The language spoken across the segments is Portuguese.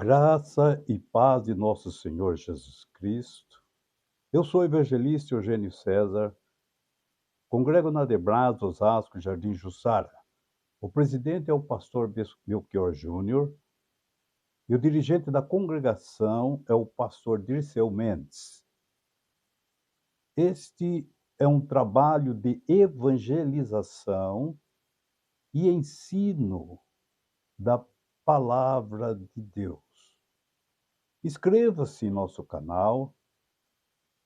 Graça e paz de nosso Senhor Jesus Cristo. Eu sou o evangelista Eugênio César, congrego na Debras, Osasco, Jardim Jussara. O presidente é o pastor Belchior Júnior e o dirigente da congregação é o pastor Dirceu Mendes. Este é um trabalho de evangelização e ensino da palavra de Deus. Inscreva-se em nosso canal,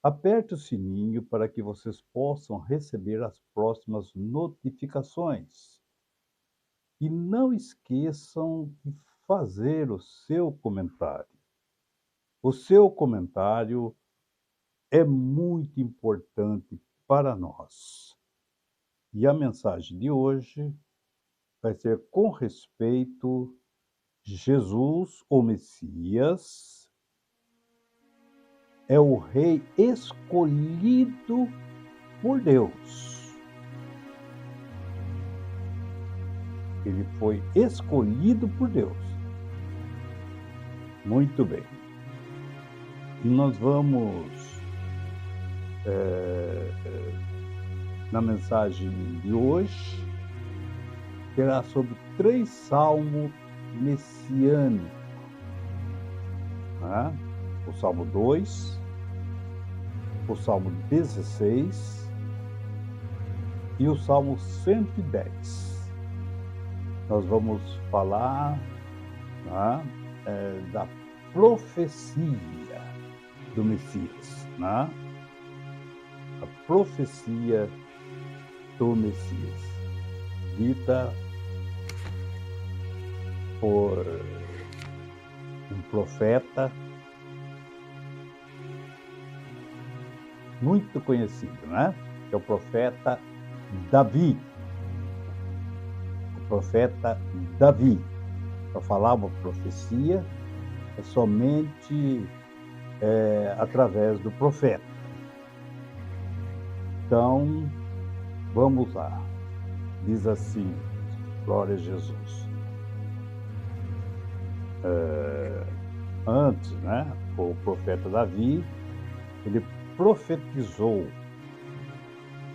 aperte o sininho para que vocês possam receber as próximas notificações. E não esqueçam de fazer o seu comentário. O seu comentário é muito importante para nós. E a mensagem de hoje vai ser com respeito a Jesus, o Messias, é o rei escolhido por Deus. Ele foi escolhido por Deus. Muito bem. E nós vamos, na mensagem de hoje, terá sobre 3 salmos messiânicos. O Salmo 2, o Salmo 16 e o Salmo 110. Nós vamos falar da profecia do Messias. A profecia do Messias, dita por um profeta muito conhecido, que é o profeta Davi. O profeta Davi. Para falar uma profecia é somente através do profeta. Então, vamos lá. Diz assim, glória a Jesus. Antes, o profeta Davi, ele profetizou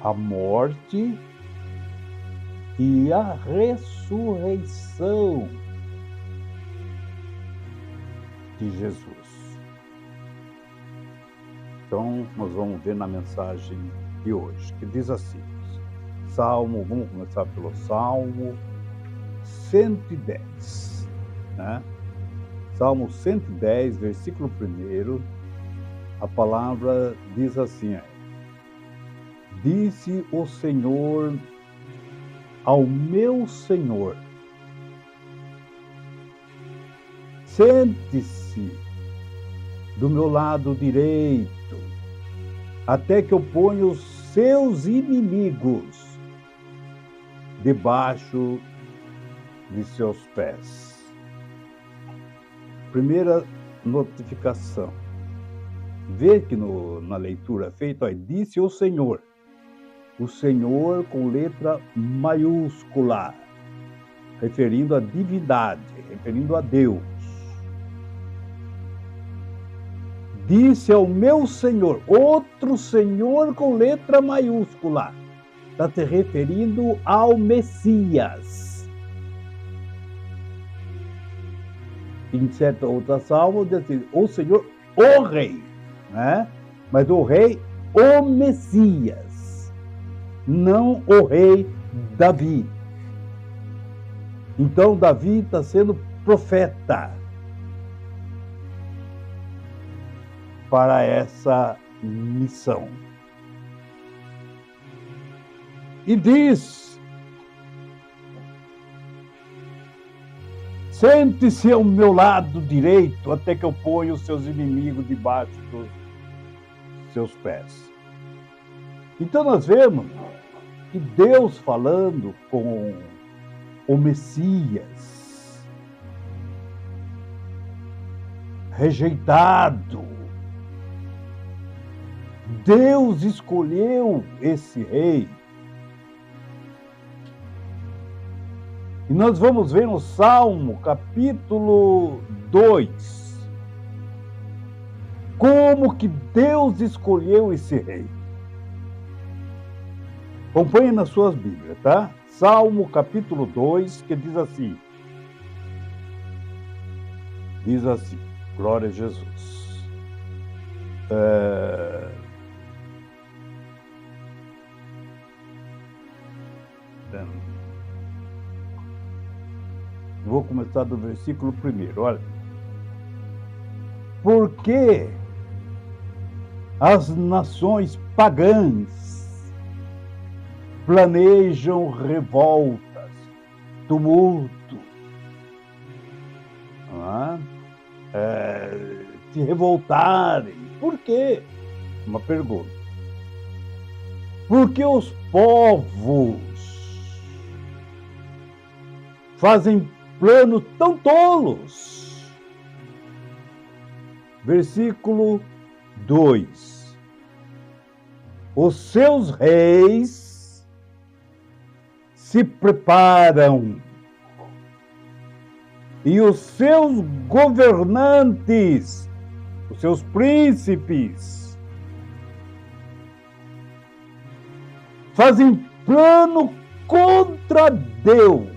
a morte e a ressurreição de Jesus. Então, nós vamos ver na mensagem de hoje, que diz assim, vamos começar pelo Salmo 110, Salmo 110, versículo 1, a palavra diz assim, disse o Senhor ao meu Senhor, sente-se do meu lado direito, até que eu ponha os seus inimigos debaixo de seus pés. Primeira notificação. Vê que na leitura feita, disse o Senhor com letra maiúscula, referindo à divindade, referindo a Deus. Disse ao meu Senhor, outro Senhor com letra maiúscula, está se referindo ao Messias. Em certa outra salmo, diz assim, o Senhor, o Rei, mas o Rei, o Messias, não o Rei Davi. Então, Davi está sendo profeta para essa missão. E diz, sente-se ao meu lado direito, até que eu ponha os seus inimigos debaixo dos seus pés. Então nós vemos que Deus falando com o Messias, rejeitado, Deus escolheu esse rei. E nós vamos ver no Salmo, capítulo 2. Como que Deus escolheu esse rei? Acompanhe nas suas Bíblias, tá? Salmo capítulo 2, que diz assim. Diz assim, glória a Jesus. Vou começar do versículo 1, olha. Porque as nações pagãs planejam revoltas, tumulto, se revoltarem. Por quê? Uma pergunta. Porque os povos fazem planos tão tolos. Versículo 2. Os seus reis se preparam e os seus governantes, os seus príncipes, fazem plano contra Deus,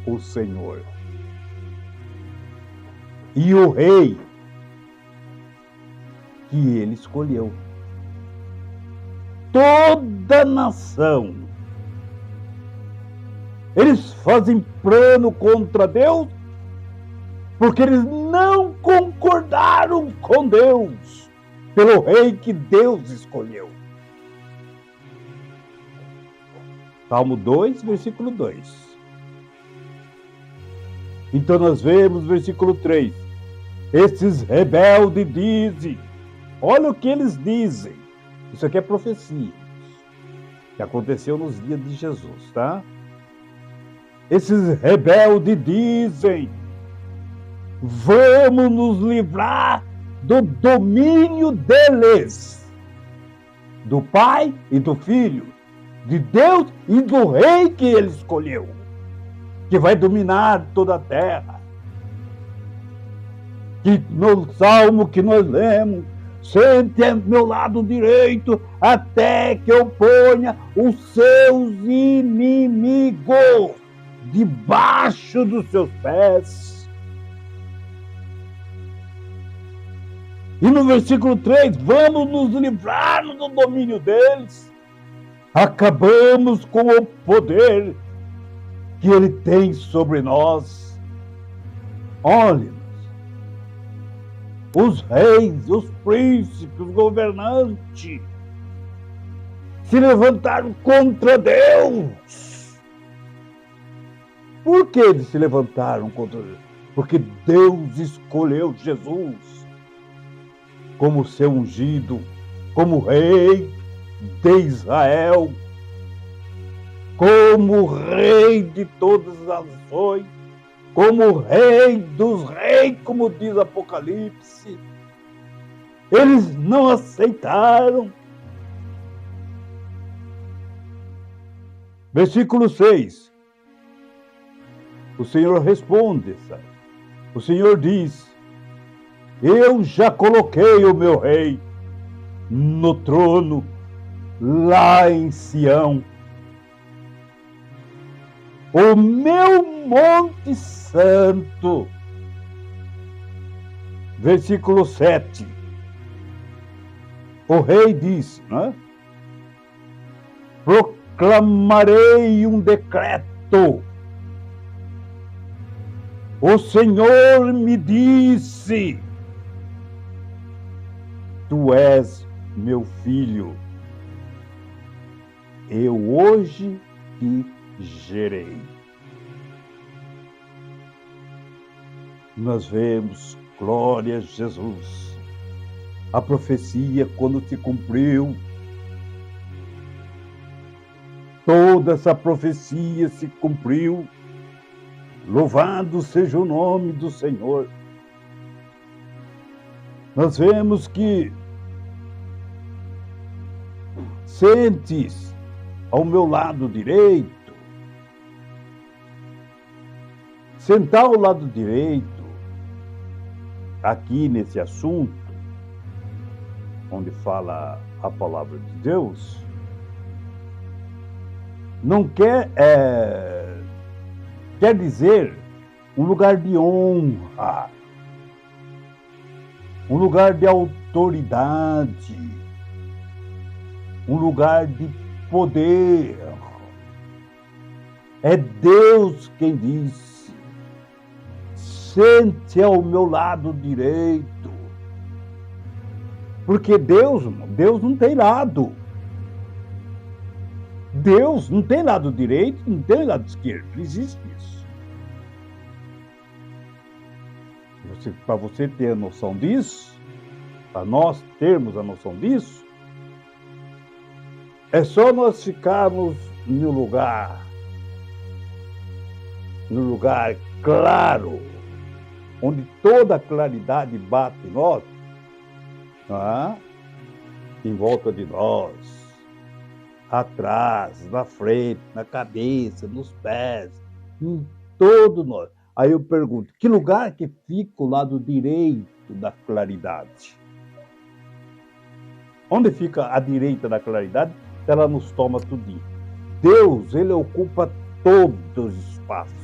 o Senhor, e o rei que ele escolheu. Toda nação, eles fazem plano contra Deus porque eles não concordaram com Deus, pelo rei que Deus escolheu. Salmo 2, versículo 2. Então nós vemos versículo 3. Esses rebeldes dizem, olha o que eles dizem. Isso aqui é profecia, que aconteceu nos dias de Jesus, tá? Esses rebeldes dizem, vamos nos livrar do domínio deles, do Pai e do Filho, de Deus e do Rei que ele escolheu, que vai dominar toda a terra. Que no Salmo que nós lemos, sente ao meu lado direito, até que eu ponha os seus inimigos debaixo dos seus pés. E no versículo 3, vamos nos livrar do domínio deles. Acabamos com o poder que ele tem sobre nós. Olhe, os reis, os príncipes, os governantes se levantaram contra Deus. Por que eles se levantaram contra Deus? Porque Deus escolheu Jesus como seu ungido, como rei de Israel, como rei de todas as nações, como rei dos reis, como diz Apocalipse. Eles não aceitaram. Versículo 6. O Senhor responde, sabe? O Senhor diz, eu já coloquei o meu rei no trono lá em Sião, o meu monte santo. Versículo 7. O rei disse, né? Proclamarei um decreto. O Senhor me disse, tu és meu filho, eu hoje te gerei. Nós vemos, glória a Jesus, a profecia quando se cumpriu. Toda essa profecia se cumpriu. Louvado seja o nome do Senhor. Nós vemos que sentes ao meu lado direito, sentar ao lado direito, aqui nesse assunto, onde fala a palavra de Deus, não quer dizer um lugar de honra, um lugar de autoridade, um lugar de poder. É Deus quem disse: sente ao meu lado direito. Porque Deus não tem lado. Deus não tem lado direito, não tem lado esquerdo. Não existe isso. Para você ter a noção disso, para nós termos a noção disso, é só nós ficarmos no lugar claro, onde toda a claridade bate em nós, em volta de nós, atrás, na frente, na cabeça, nos pés, em todo nós. Aí eu pergunto, que lugar que fica o lado direito da claridade? Onde fica a direita da claridade? Ela nos toma tudinho. Deus, ele ocupa todos os espaços.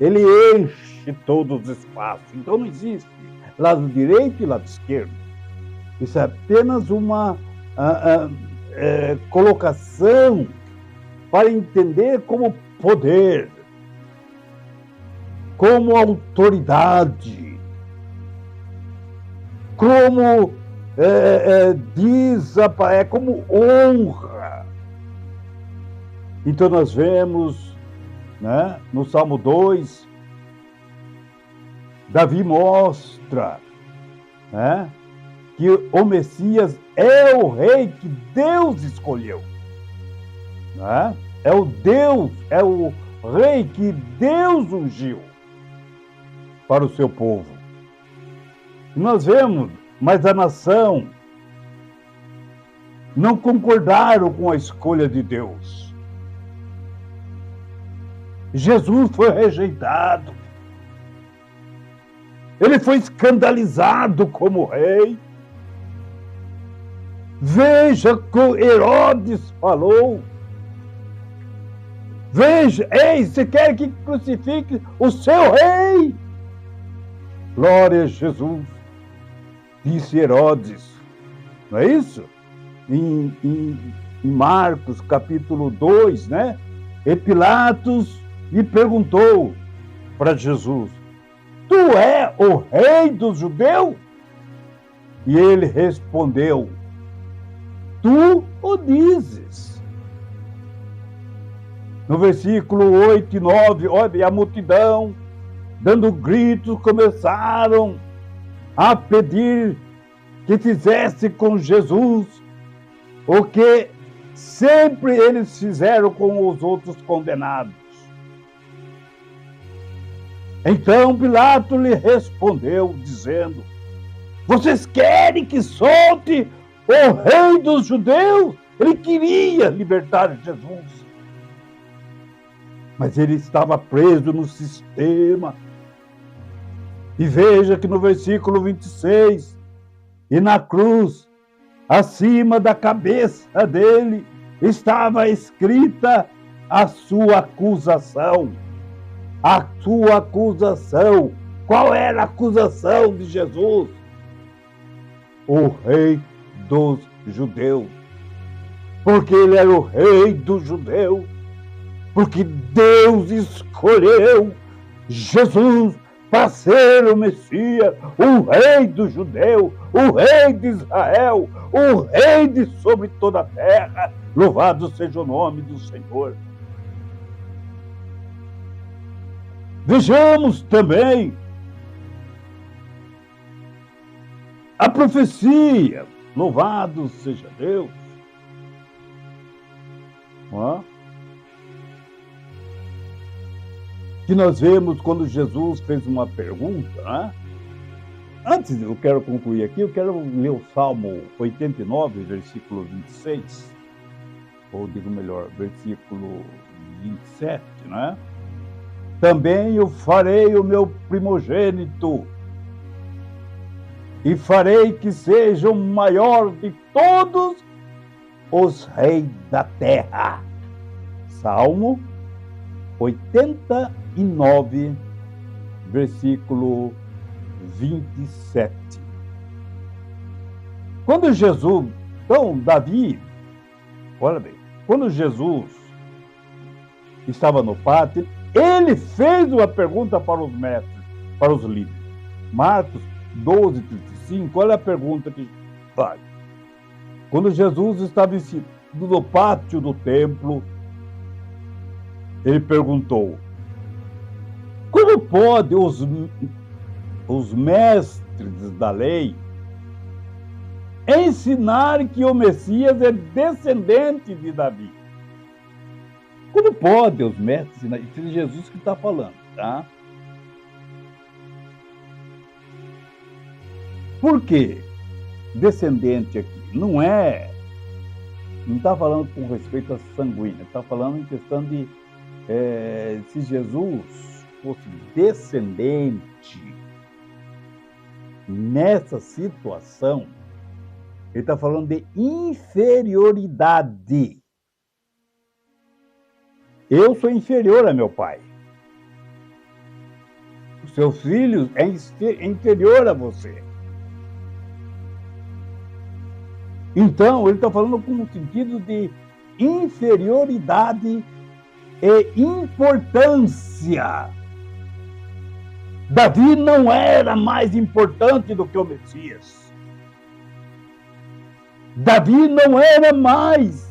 Ele enche todos os espaços. Então não existe lado direito e lado esquerdo. Isso é apenas uma colocação para entender como poder, como autoridade, como como honra. Então nós vemos, né, no Salmo 2, Davi mostra, né, que o Messias é o rei que Deus escolheu. Né? É o rei que Deus ungiu para o seu povo. E nós vemos, mas a nação não concordaram com a escolha de Deus. Jesus foi rejeitado. Ele foi escandalizado como rei. Veja o que Herodes falou. Veja, ei, você quer que crucifique o seu rei? Glória a Jesus, disse Herodes. Não é isso? Em Marcos, capítulo 2, né? E Pilatos lhe perguntou para Jesus: tu é o rei dos judeus? E ele respondeu: tu o dizes. No versículo 8 e 9, olha, a multidão, dando gritos, começaram a pedir que fizesse com Jesus o que sempre eles fizeram com os outros condenados. Então Pilatos lhe respondeu, dizendo: vocês querem que solte o rei dos judeus? Ele queria libertar Jesus, mas ele estava preso no sistema. E veja que no versículo 26, e na cruz, acima da cabeça dele, estava escrita a sua acusação. A sua acusação. Qual era a acusação de Jesus? O rei dos judeus. Porque ele era o rei dos judeus. Porque Deus escolheu Jesus para ser o Messias, o rei dos judeus, o rei de Israel, o rei de sobre toda a terra. Louvado seja o nome do Senhor. Vejamos também a profecia. Louvado seja Deus. Que nós vemos quando Jesus fez uma pergunta, né? Antes, eu quero concluir aqui, eu quero ler o Salmo 89, versículo 26, ou digo melhor, versículo 27, né? também o farei o meu primogênito, e farei que seja o maior de todos os reis da terra. Salmo 89, versículo 27. Quando Jesus, então Davi, olha bem, quando Jesus estava no pátio, ele fez uma pergunta para os mestres, para os líderes. Marcos 12:35, olha a pergunta que faz. Quando Jesus estava ensinando no pátio do templo, ele perguntou: como pode os mestres da lei ensinar que o Messias é descendente de Davi? Como pode os mestres ensinar? Isso é Jesus que está falando, tá? Por quê? Descendente aqui não está falando com respeito a sanguínea, está falando em questão de se Jesus fosse descendente nessa situação, ele está falando de inferioridade. Eu sou inferior a meu pai. O seu filho é inferior a você. Então, ele está falando com um sentido de inferioridade e importância. Davi não era mais importante do que o Messias. Davi não era mais.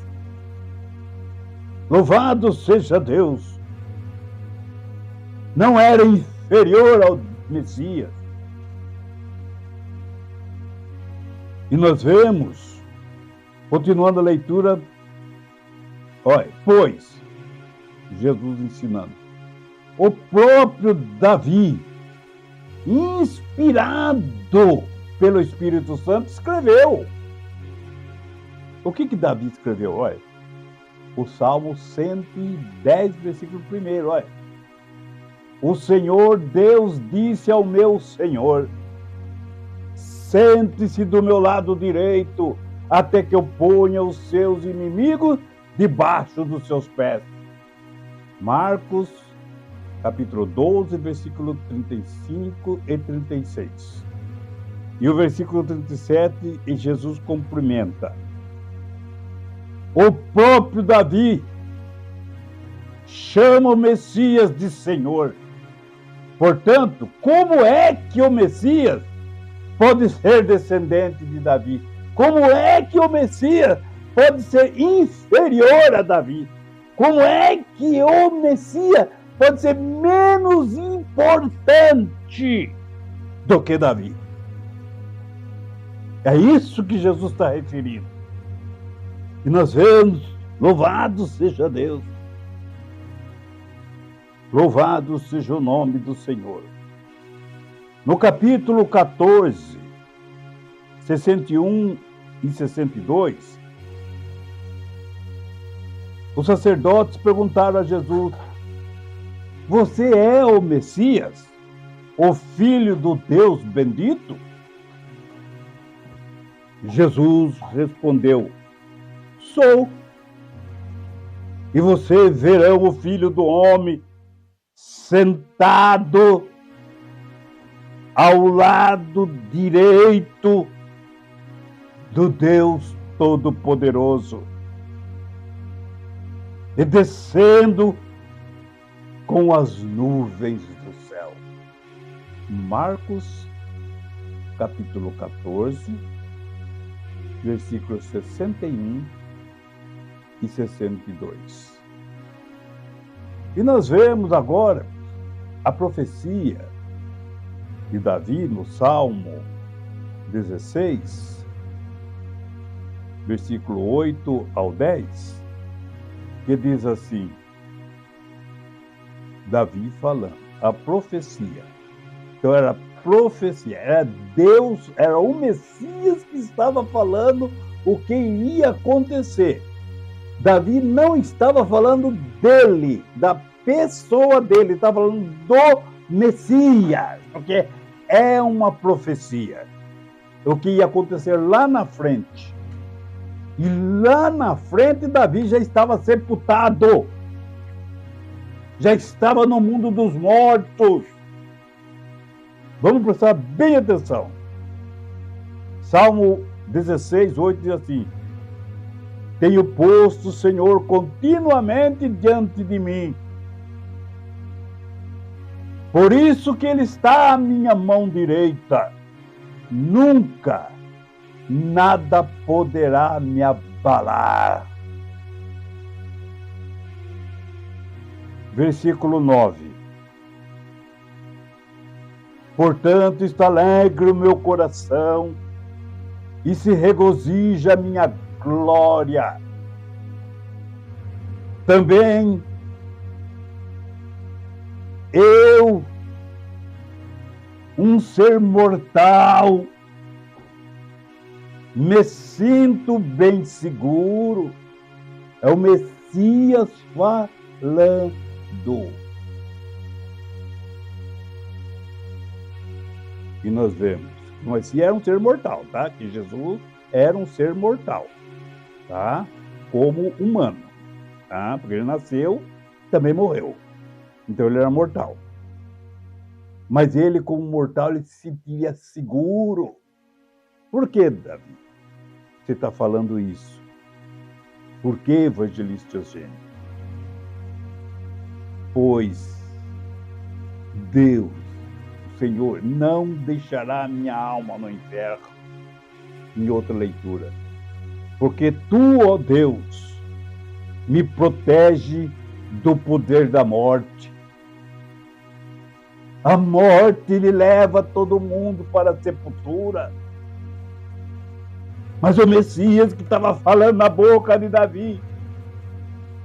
Louvado seja Deus. Não era inferior ao Messias. E nós vemos, continuando a leitura, olha, pois, Jesus ensinando, o próprio Davi, inspirado pelo Espírito Santo, escreveu. O que Davi escreveu? Olha, o Salmo 110, versículo 1, olha. O Senhor Deus disse ao meu Senhor: sente-se do meu lado direito, até que eu ponha os seus inimigos debaixo dos seus pés. Marcos, capítulo 12, versículo 35 e 36. E o versículo 37, e Jesus cumprimenta. O próprio Davi chama o Messias de Senhor. Portanto, como é que o Messias pode ser descendente de Davi? Como é que o Messias pode ser inferior a Davi? Como é que o Messias pode ser menos importante do que Davi? É isso que Jesus está referindo. E nós vemos, louvado seja Deus. Louvado seja o nome do Senhor. No capítulo 14, 61 e 62, os sacerdotes perguntaram a Jesus: você é o Messias, o Filho do Deus bendito? Jesus respondeu: sou. E vocês verão o Filho do Homem sentado ao lado direito do Deus Todo-Poderoso e descendo com as nuvens do céu. Marcos, capítulo 14, versículos 61 e 62. E nós vemos agora a profecia de Davi no Salmo 16, versículo 8 ao 10, que diz assim, Davi falando, a profecia. Então era profecia, era Deus, era o Messias que estava falando o que iria acontecer. Davi não estava falando dele, da pessoa dele, está falando do Messias, porque é uma profecia. O que ia acontecer lá na frente. E lá na frente, Davi já estava sepultado. Já estava no mundo dos mortos. Vamos prestar bem atenção. Salmo 16, 8 diz assim: tenho posto o Senhor continuamente diante de mim. Por isso que Ele está à minha mão direita. Nunca nada poderá me abalar. Versículo 9. Portanto, está alegre o meu coração e se regozija a minha glória. Também eu, um ser mortal, me sinto bem seguro. É o Messias falando. E nós vemos, mas se era um ser mortal, tá? Que Jesus era um ser mortal, tá? Como humano, tá? Porque ele nasceu, também morreu. Então ele era mortal. Mas ele, como mortal, ele se sentiria seguro. Por que, Davi, você está falando isso? Por que, evangelista Eugênio? Pois Deus, o Senhor, não deixará minha alma no inferno. Em outra leitura. Porque tu, ó Deus, me protege do poder da morte. A morte lhe leva todo mundo para a sepultura. Mas o Messias que estava falando na boca de Davi: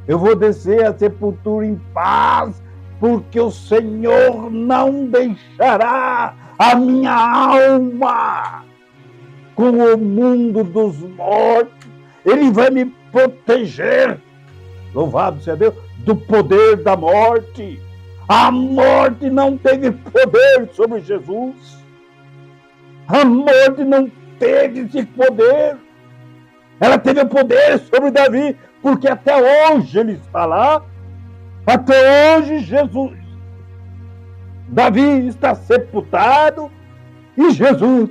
eu vou descer a sepultura em paz, porque o Senhor não deixará a minha alma com o mundo dos mortos. Ele vai me proteger, louvado seja Deus, do poder da morte. A morte não teve poder sobre Jesus. A morte não teve esse poder. Ela teve o poder sobre Davi, porque até hoje ele está lá. Até hoje Davi está sepultado e Jesus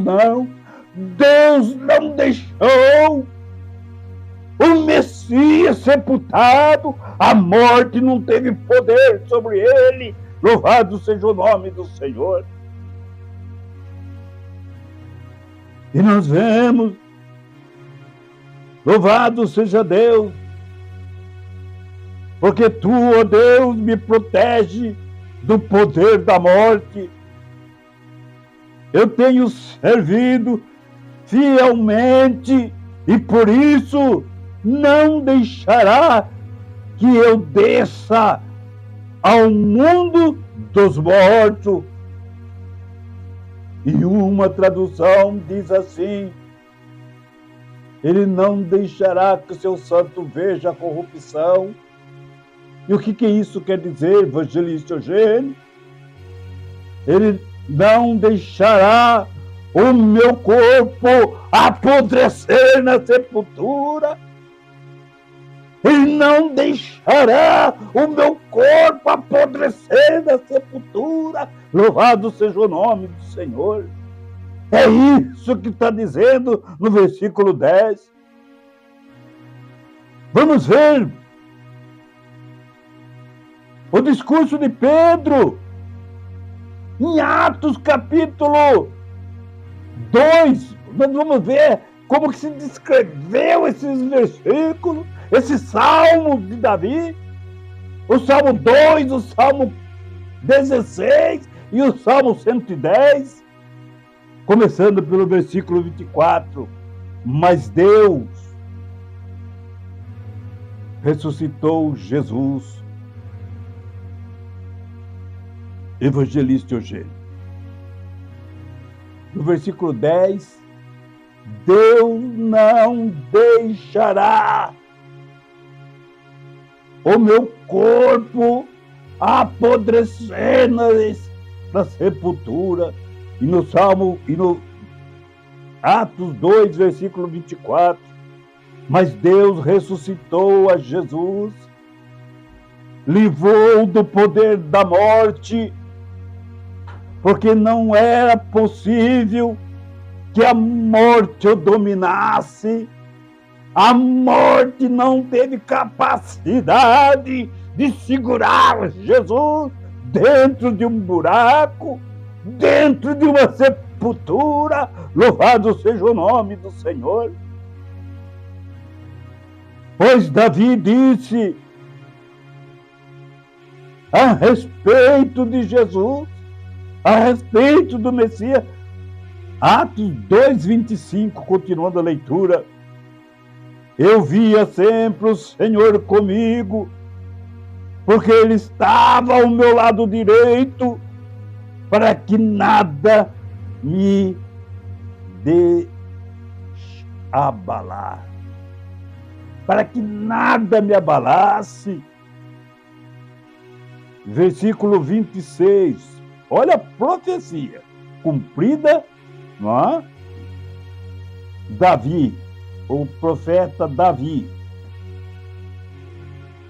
não. Deus não deixou o Messias sepultado. A morte não teve poder sobre ele. Louvado seja o nome do Senhor. E nós vemos, louvado seja Deus, porque tu, ó Deus, me protege do poder da morte. Eu tenho servido fielmente e por isso não deixará que eu desça ao mundo dos mortos. E uma tradução diz assim: ele não deixará que o seu santo veja a corrupção. E o que isso quer dizer, evangelista Eugênio? Ele não deixará o meu corpo apodrecer na sepultura. Ele não deixará o meu corpo apodrecer na sepultura. Louvado seja o nome do Senhor. É isso que está dizendo no versículo 10. Vamos ver o discurso de Pedro em Atos capítulo 2. Nós vamos ver como que se descreveu esses versículos, esse salmo de Davi, o salmo 2, o salmo 16 e o salmo 110, começando pelo versículo 24. Mas Deus ressuscitou Jesus. Evangelista Eugênio. No versículo 10, Deus não deixará o meu corpo apodrecer na sepultura. E no Salmo, e no Atos 2, versículo 24, mas Deus ressuscitou a Jesus, livrou do poder da morte, porque não era possível que a morte o dominasse. A morte não teve capacidade de segurar Jesus dentro de um buraco, dentro de uma sepultura. Louvado seja o nome do Senhor. Pois Davi disse a respeito de Jesus, a respeito do Messias, Atos 2:25, continuando a leitura: eu via sempre o Senhor comigo, porque Ele estava ao meu lado direito, para que nada me deixe abalar, para que nada me abalasse. Versículo 26, olha a profecia cumprida, não é? Davi, o profeta Davi,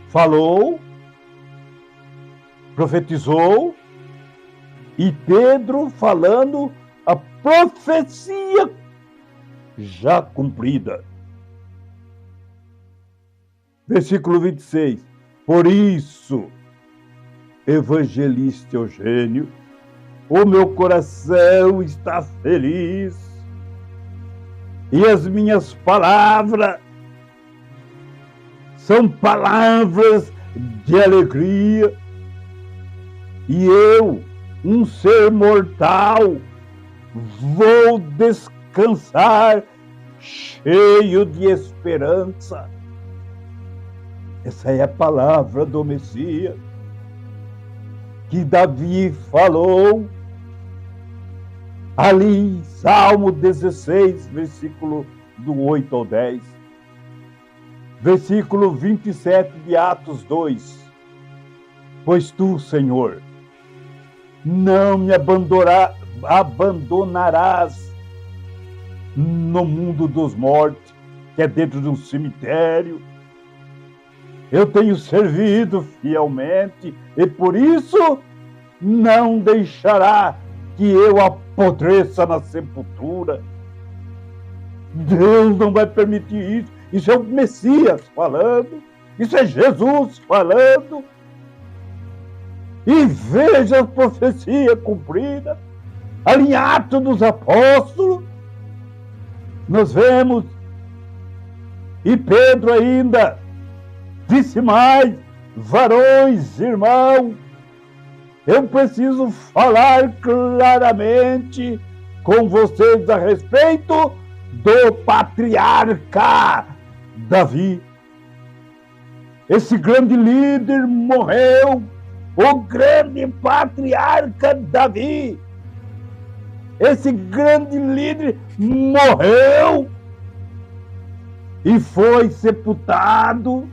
falou, profetizou, e Pedro falando a profecia já cumprida. Versículo 26, por isso, evangelista Eugênio, o meu coração está feliz, e as minhas palavras são palavras de alegria, e eu, um ser mortal, vou descansar cheio de esperança. Essa é a palavra do Messias que Davi falou ali, Salmo 16, versículo do 8 ao 10. Versículo 27 de Atos 2. Pois tu, Senhor, não me abandonarás no mundo dos mortos, que é dentro de um cemitério. Eu tenho servido fielmente, e por isso não deixará que eu apodreça na sepultura. Deus não vai permitir isso. Isso é o Messias falando. Isso é Jesus falando. E veja a profecia cumprida. Ali em Atos dos Apóstolos, nós vemos, e Pedro ainda disse mais: varões, irmãos, eu preciso falar claramente com vocês a respeito do patriarca Davi. Esse grande líder morreu, o grande patriarca Davi. Esse grande líder morreu e foi sepultado,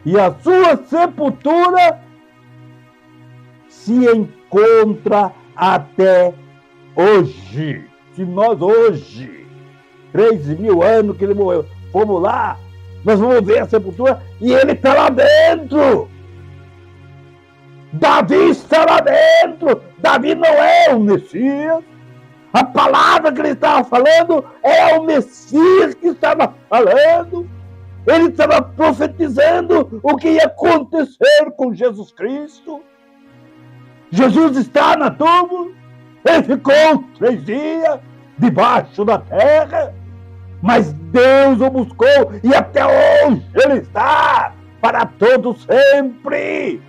e a sua sepultura se encontra até hoje. Se nós hoje, 3.000 anos que ele morreu, fomos lá, nós vamos ver a sepultura e ele está lá dentro. Davi está lá dentro. Davi não é o Messias. A palavra que ele estava falando é o Messias que estava falando. Ele estava profetizando o que ia acontecer com Jesus Cristo. Jesus está na túmulo. Ele ficou 3 dias debaixo da terra, mas Deus o buscou e até hoje ele está para todo sempre,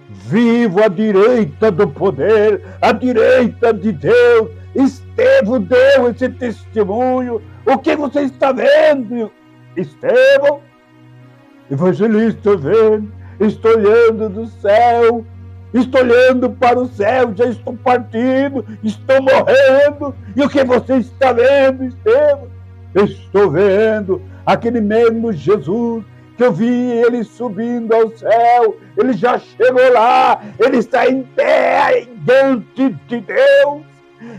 vivo à direita do poder, à direita de Deus. Estevão deu esse testemunho. O que você está vendo, Estevão? Evangelista, eu vendo, estou olhando do céu, estou olhando para o céu, já estou partindo, estou morrendo. E o que você está vendo, Estevão? Estou vendo aquele mesmo Jesus que eu vi ele subindo ao céu, ele já chegou lá, ele está em pé diante de Deus,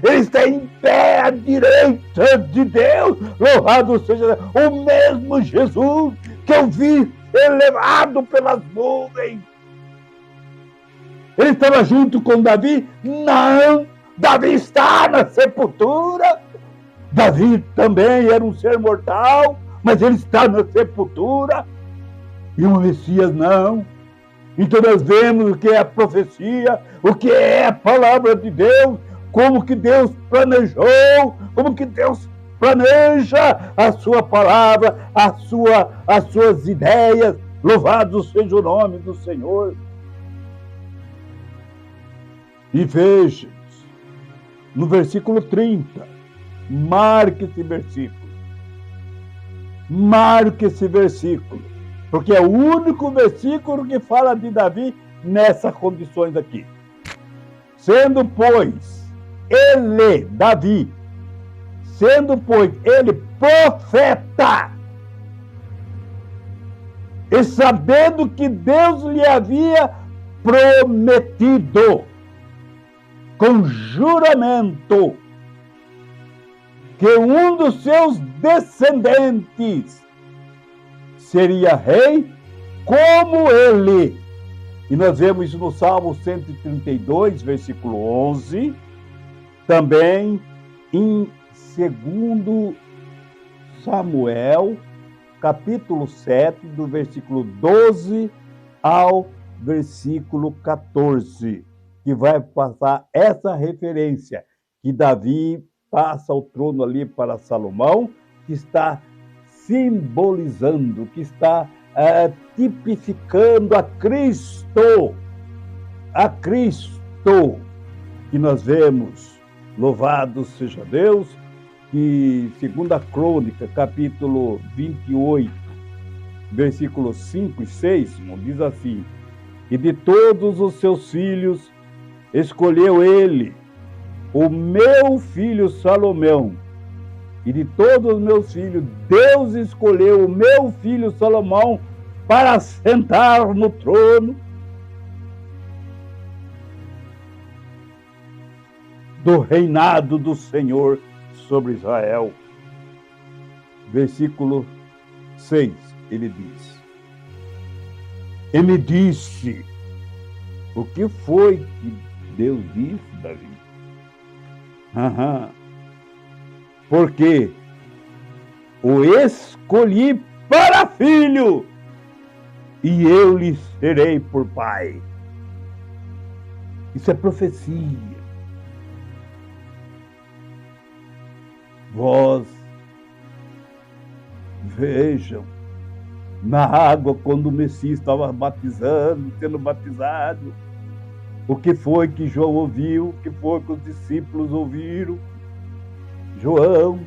ele está em pé à direita de Deus, louvado seja o mesmo Jesus que eu vi ser levado pelas nuvens. Ele estava junto com Davi? Não! Davi está na sepultura. Davi também era um ser mortal, mas ele está na sepultura. E o Messias não. Então nós vemos o que é a profecia, o que é a palavra de Deus, como que Deus planejou, como que Deus planeja a sua palavra, as suas ideias. Louvado seja o nome do Senhor. E veja, no versículo 30, marque esse versículo. Marque esse versículo, porque é o único versículo que fala de Davi nessas condições aqui. Sendo, pois, ele, Davi, sendo, pois, ele profeta, e sabendo que Deus lhe havia prometido, com juramento, que um dos seus descendentes seria rei como ele. E nós vemos isso no Salmo 132, versículo 11, também em 2 Samuel, capítulo 7, do versículo 12 ao versículo 14. Que vai passar essa referência, que Davi passa o trono ali para Salomão, que está simbolizando, que está tipificando a Cristo, que nós vemos, louvado seja Deus, que segundo a Crônica, capítulo 28, versículos 5 e 6, diz assim: e de todos os seus filhos escolheu ele o meu filho Salomão, e de todos os meus filhos, Deus escolheu o meu filho Salomão para sentar no trono do reinado do Senhor sobre Israel. Versículo 6, ele diz: e me disse. O que foi que Deus disse, Davi? Porque o escolhi para filho, e eu lhe serei por pai. Isso é profecia. Vós vejam, na água, quando o Messias estava sendo batizado, o que foi que João ouviu? O que foi que os discípulos ouviram? João,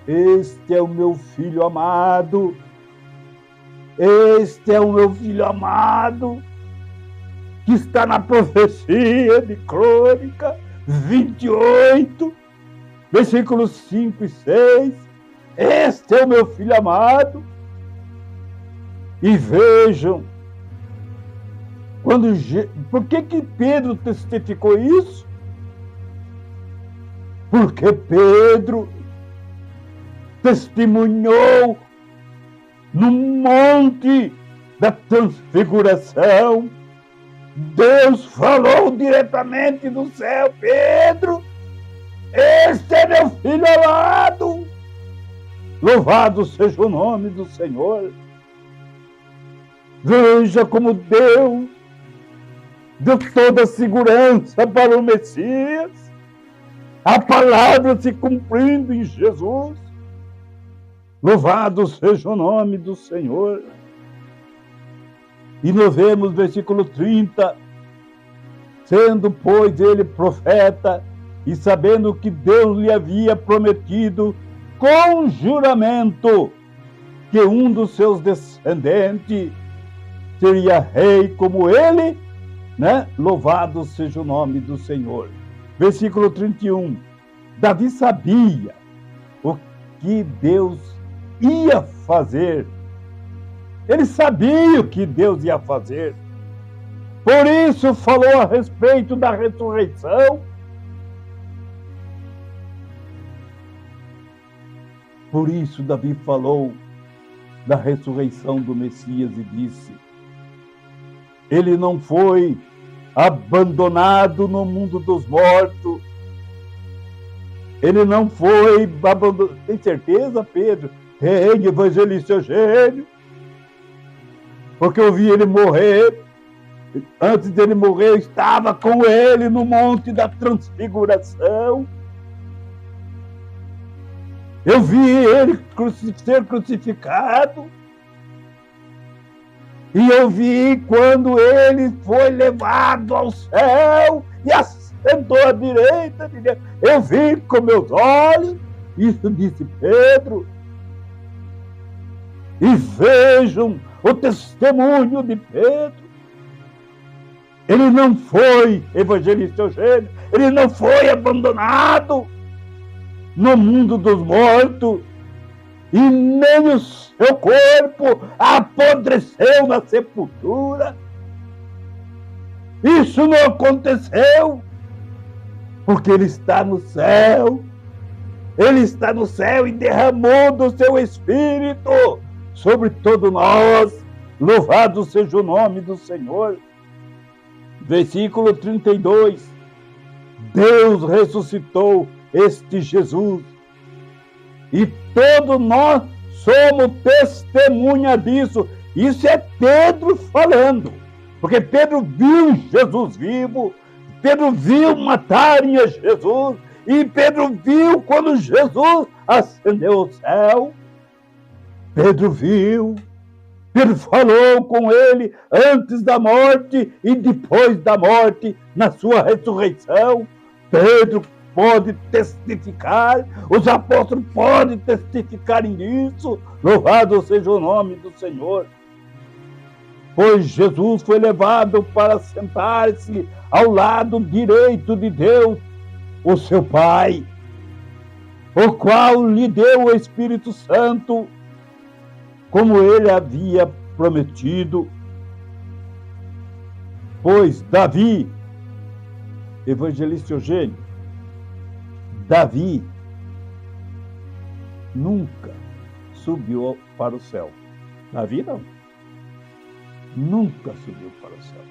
este é o meu filho amado. Este é o meu filho amado, que está na profecia de Crônica 28, versículos 5 e 6. Este é o meu filho amado. E vejam, por que Pedro testificou isso? Porque Pedro testemunhou no monte da transfiguração. Deus falou diretamente do céu: Pedro, este é meu filho amado. Louvado seja o nome do Senhor. Veja como Deus deu toda a segurança para o Messias, a palavra se cumprindo em Jesus. Louvado seja o nome do Senhor. E nós vemos versículo 30, sendo, pois, ele profeta, e sabendo que Deus lhe havia prometido com juramento que um dos seus descendentes seria rei como ele, né? Louvado seja o nome do Senhor. Versículo 31. Davi sabia o que Deus ia fazer Ele sabia o que Deus ia fazer. Por isso falou a respeito da ressurreição. Por isso Davi falou da ressurreição do Messias e disse: ele não foi abandonado no mundo dos mortos. Ele não foi abandonado. Tem certeza, Pedro? Tem, evangelista Eugênio. Porque eu vi ele morrer. Antes dele morrer, eu estava com ele no Monte da Transfiguração. Eu vi ele ser crucificado. E eu vi quando ele foi levado ao céu e assentou à direita de Deus. Eu vi com meus olhos. Isso disse Pedro. E vejam o testemunho de Pedro. Ele não foi, evangelista Eugênio, ele não foi abandonado no mundo dos mortos, e nem o seu corpo apodreceu na sepultura. Isso não aconteceu, porque ele está no céu. Ele está no céu e derramou do seu Espírito sobre todos nós. Louvado seja o nome do Senhor. Versículo 32. Deus ressuscitou este Jesus. E todos nós somos testemunha disso. Isso é Pedro falando. Porque Pedro viu Jesus vivo. Pedro viu matarem a Jesus. E Pedro viu quando Jesus ascendeu ao céu. Pedro viu. Pedro falou com ele antes da morte e depois da morte, na sua ressurreição. Pedro pode testificar, os apóstolos podem testificar nisso. Louvado seja o nome do Senhor. Pois Jesus foi levado para sentar-se ao lado direito de Deus, o seu Pai, o qual lhe deu o Espírito Santo, como ele havia prometido. Pois Davi, evangelista Eugênio, Davi nunca subiu para o céu. Davi não. Nunca subiu para o céu.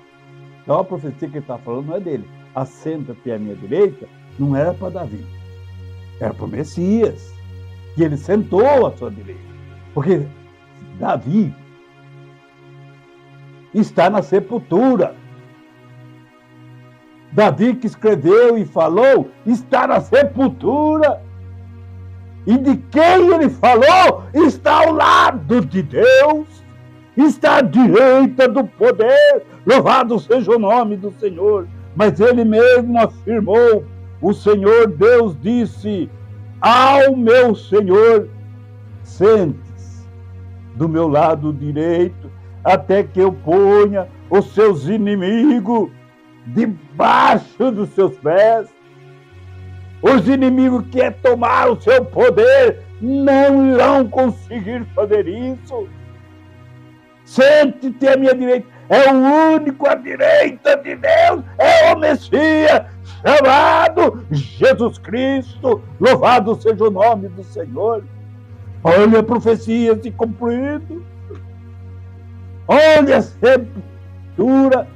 Então a profecia que ele está falando não é dele. Assenta-te à minha direita, não era para Davi. Era para o Messias. E ele sentou à sua direita. Porque Davi está na sepultura. Davi que escreveu e falou está na sepultura. E de quem ele falou está ao lado de Deus. Está à direita do poder. Louvado seja o nome do Senhor. Mas ele mesmo afirmou, o Senhor Deus disse ao meu Senhor: sente-se do meu lado direito, até que eu ponha os seus inimigos debaixo dos seus pés. Os inimigos que querem tomar o seu poder não irão conseguir fazer isso. Sente-te à minha direita. É o único à direita de Deus. É o Messias, chamado Jesus Cristo. Louvado seja o nome do Senhor. Olha a profecia se cumprindo. Olha a sepultura.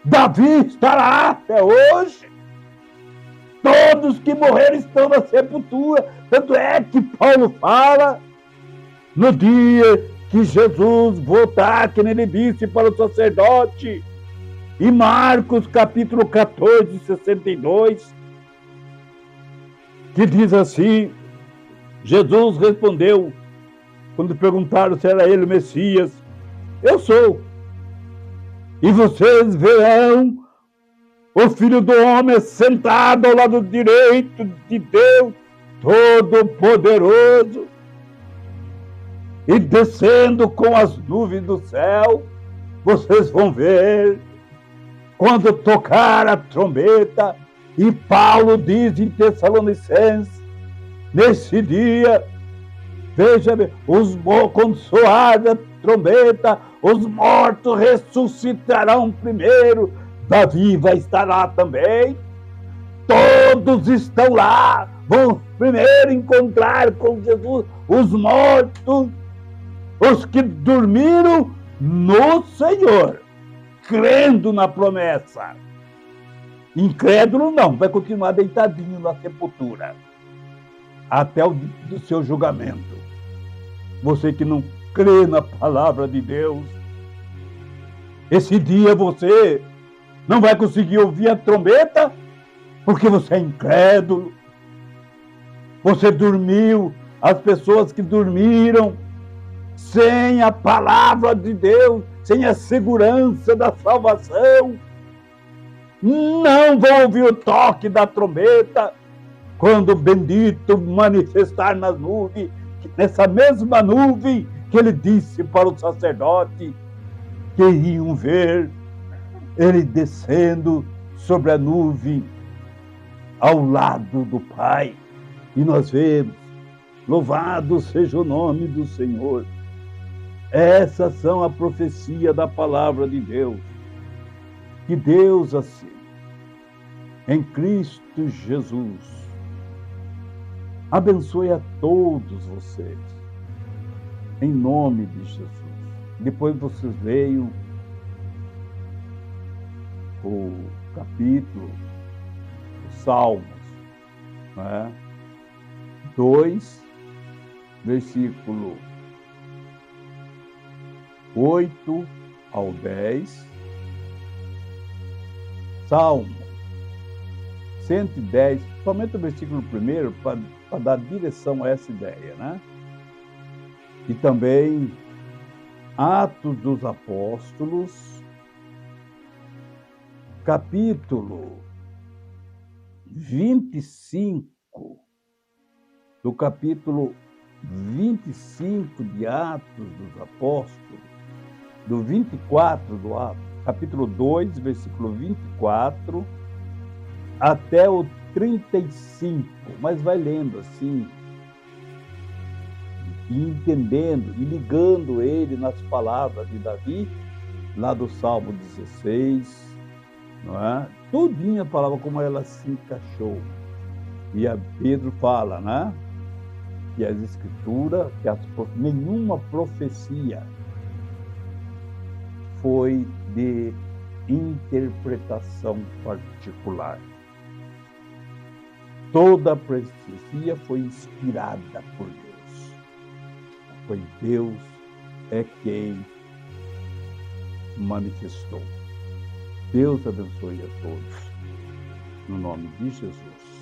Davi estará até hoje. Todos que morreram estão na sepultura. Tanto é que Paulo fala no dia que Jesus voltar, que ele disse para o sacerdote, em Marcos capítulo 14, 62, que diz assim: Jesus respondeu, quando perguntaram se era ele o Messias: eu sou. E vocês verão o Filho do Homem sentado ao lado direito de Deus Todo-Poderoso, e descendo com as nuvens do céu. Vocês vão ver quando tocar a trombeta. E Paulo diz em Tessalonicenses, nesse dia, Veja bem, quando soar a trombeta, os mortos ressuscitarão primeiro. Davi vai estar lá também. Todos estão lá, vão primeiro encontrar com Jesus os mortos, os que dormiram no Senhor, crendo na promessa. Incrédulo não, vai continuar deitadinho na sepultura, até o dia do seu julgamento. Você que não crê na palavra de Deus, esse dia você não vai conseguir ouvir a trombeta, porque você é incrédulo. Você dormiu, as pessoas que dormiram sem a palavra de Deus, sem a segurança da salvação, não vão ouvir o toque da trombeta quando o bendito manifestar nas nuvens, nessa mesma nuvem que ele disse para o sacerdote que iriam ver ele descendo sobre a nuvem ao lado do Pai. E nós vemos, louvado seja o nome do Senhor. Essas são a profecia da palavra de Deus. Que Deus, assim, em Cristo Jesus, abençoe a todos vocês, em nome de Jesus. Depois vocês leiam o capítulo, os Salmos, né? 2, versículo 8 ao 10, Salmo 110, somente o versículo 1 para dar direção a essa ideia, né? E também Atos dos Apóstolos, capítulo 25, do capítulo 25 de Atos dos Apóstolos, do 24 do Atos, capítulo 2, versículo 24, até o 35, mas vai lendo assim, e entendendo, e ligando ele nas palavras de Davi, lá do Salmo 16, não é? Tudinho a palavra como ela se encaixou. E a Pedro fala, né? Que as escrituras, nenhuma profecia foi de interpretação particular. Toda a profecia foi inspirada por Deus. Foi Deus é quem manifestou. Deus abençoe a todos. No nome de Jesus.